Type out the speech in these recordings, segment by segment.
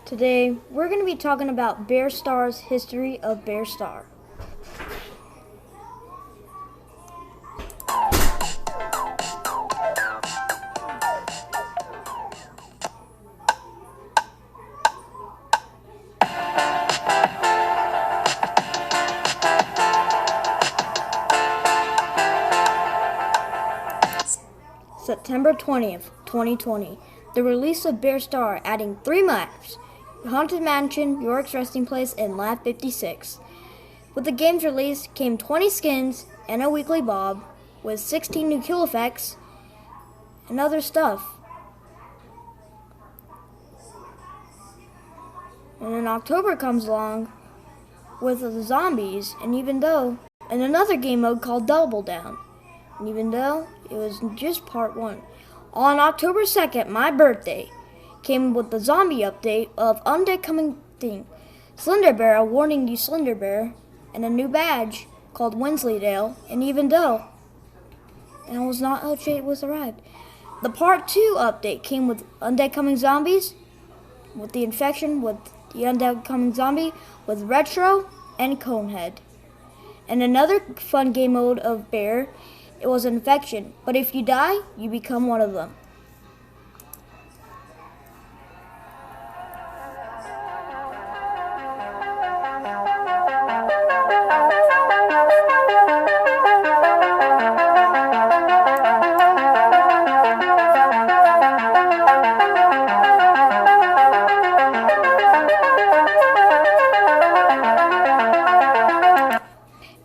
Today, we're going to be talking about Bear Star's history of Bear Star. September 20th, 2020, the release of Bear Star adding 3 maps, Haunted Mansion, York's Resting Place, and Lab 56. With the game's release came 20 skins and a weekly bob with 16 new kill effects and other stuff. And then October comes along with the zombies and another game mode called Double Down. And even though it was just part 1. On October 2nd, my birthday, came with the zombie update of Undead Coming Thing, Slender Bear awarding you Slender Bear, and a new badge called Wensleydale, and I was not updated was arrived. The part 2 update came with Undead Coming Zombies, with the infection with the Undead Coming Zombie, with Retro and Conehead. And another fun game mode of Bear, it was infection, but if you die, you become one of them.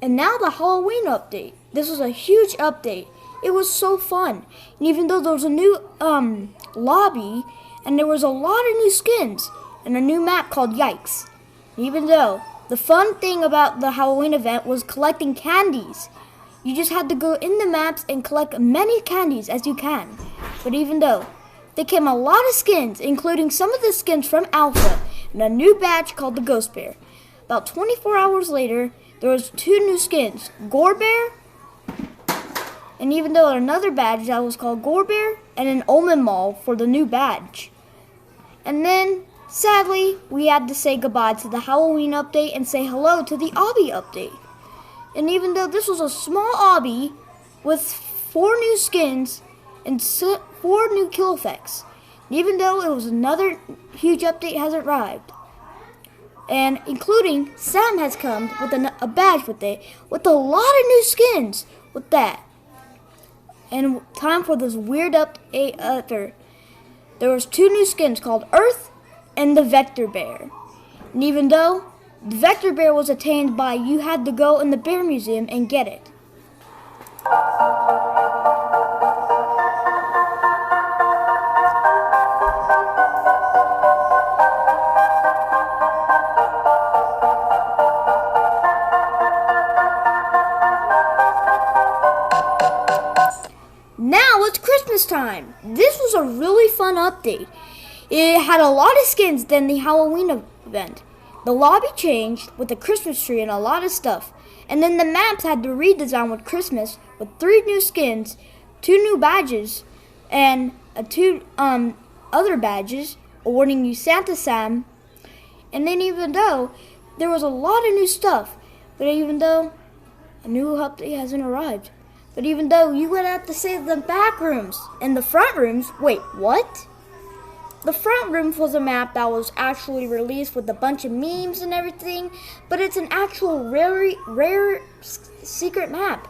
And now the Halloween update. This was a huge update. It was so fun. And even though there was a new lobby, and there was a lot of new skins, and a new map called Yikes. And even though the fun thing about the Halloween event was collecting candies. You just had to go in the maps and collect many candies as you can. But even though there came a lot of skins, including some of the skins from Alpha, and a new badge called the Ghost Bear. About 24 hours later, there was 2 new skins, Gore Bear, and even though another badge that was called Gore Bear, and an Omen Mall for the new badge. And then, sadly, we had to say goodbye to the Halloween update and say hello to the Obby update. And even though this was a small Obby with 4 new skins and 4 new kill effects, and even though it was another huge update has arrived. And including Sam has come with a badge with it, with a lot of new skins with that. And time for this weird update. There was 2 new skins called Earth and the Vector Bear. And even though the Vector Bear was attained by you had to go in the Bear Museum and get it. Now it's Christmas time. This was a really fun update. It had a lot of skins than the Halloween event. The lobby changed with the Christmas tree and a lot of stuff. And then the maps had to redesign with Christmas with 3 new skins, 2 new badges, and 2 other badges awarding you Santa Sam. And then even though there was a lot of new stuff, but even though a new update hasn't arrived. But even though you would have to save the back rooms and the front rooms, wait, what? The front rooms was a map that was actually released with a bunch of memes and everything, but it's an actual rare secret map.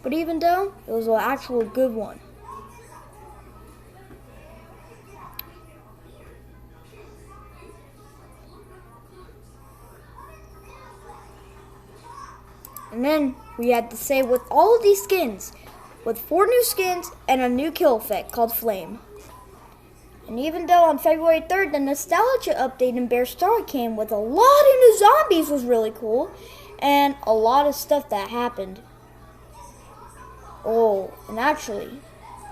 But even though, it was an actual good one. And then we had to say with all of these skins, with 4 new skins and a new kill effect called Flame. And even though on February 3rd, the Nostalgia update in Bear Star came with a lot of new zombies was really cool, and a lot of stuff that happened. Oh, and actually,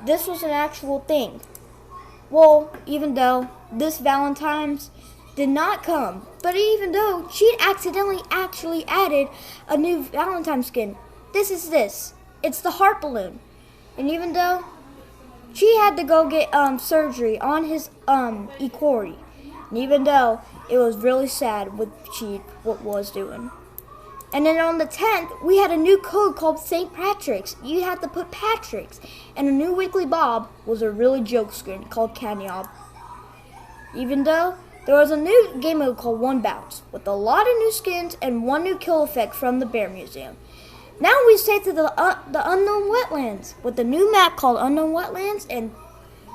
this was an actual thing. Well, even though this Valentine's did not come, but even though she accidentally actually added a new Valentine skin. It's the heart balloon. And even though she had to go get surgery on his Ikori, And even though it was really sad what she was doing. And then on the 10th, we had a new code called St. Patrick's. You had to put Patrick's. And a new Weekly Bob was a really joke skin called Canyob. Even though there was a new game mode called One Bounce with a lot of new skins and one new kill effect from the Bear Museum. Now we stay to the Unknown Wetlands with a new map called Unknown Wetlands and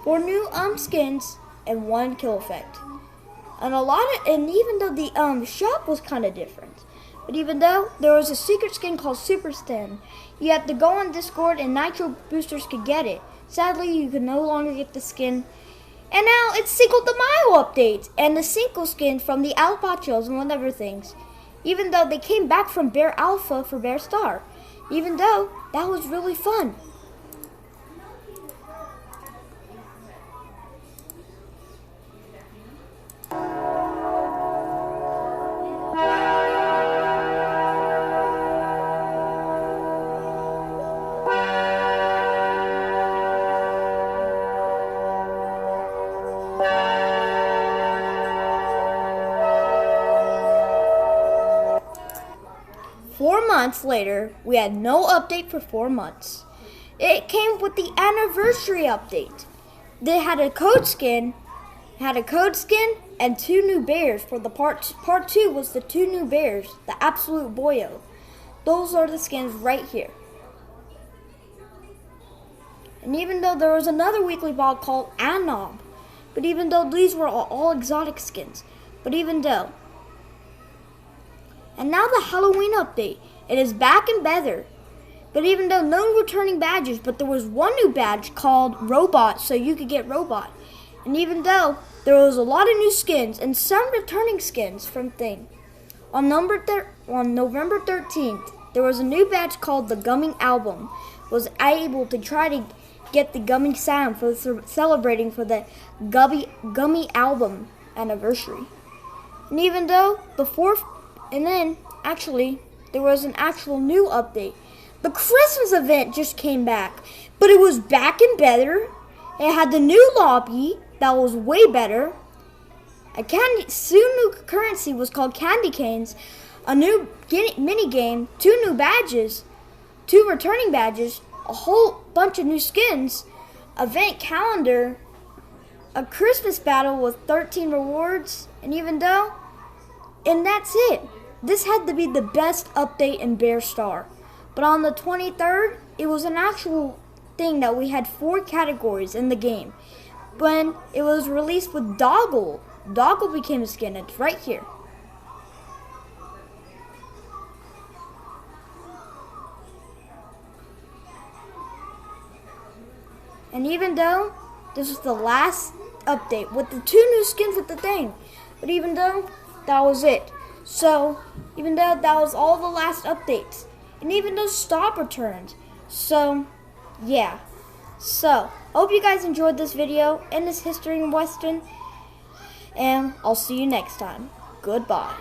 4 new skins and 1 kill effect. And even though the shop was kind of different, but even though there was a secret skin called Super Stin, you had to go on Discord and Nitro boosters could get it. Sadly, you could no longer get the skin. And now it's Cinco de Mayo updates and the Cinco skin from the Alpachos and whatever things. Even though they came back from Bear Alpha for Bear Star. Even though that was really fun. 4 months later, we had no update for 4 months. It came with the anniversary update. They had a code skin, and 2 new bears for the part 2 was the 2 new bears, the Absolute Boyo. Those are the skins right here. And even though there was another weekly ball called Anob, but even though these were all exotic skins, and now the Halloween update, it is back in better. But even though no returning badges, but there was one new badge called Robot, so you could get Robot. And even though there was a lot of new skins and some returning skins from Thing. On November 13th, there was a new badge called the Gumming Album. Was able to try to get the gumming sound for celebrating for the Gummy Album anniversary. And even though there was an actual new update. The Christmas event just came back, but it was back and better. It had the new lobby that was way better. New currency was called Candy Canes, a new mini game, 2 new badges, 2 returning badges, a whole bunch of new skins, event calendar, a Christmas battle with 13 rewards, and that's it. This had to be the best update in Bear Star. But on the 23rd, it was an actual thing that we had 4 categories in the game. When it was released with Doggle, Doggle became a skin. It's right here. And even though this was the last update with the 2 new skins with the thing, but even though that was it. So, even though that was all the last updates, and even those stop returns. So, yeah. So, hope you guys enjoyed this video and this History in Weston, and I'll see you next time. Goodbye.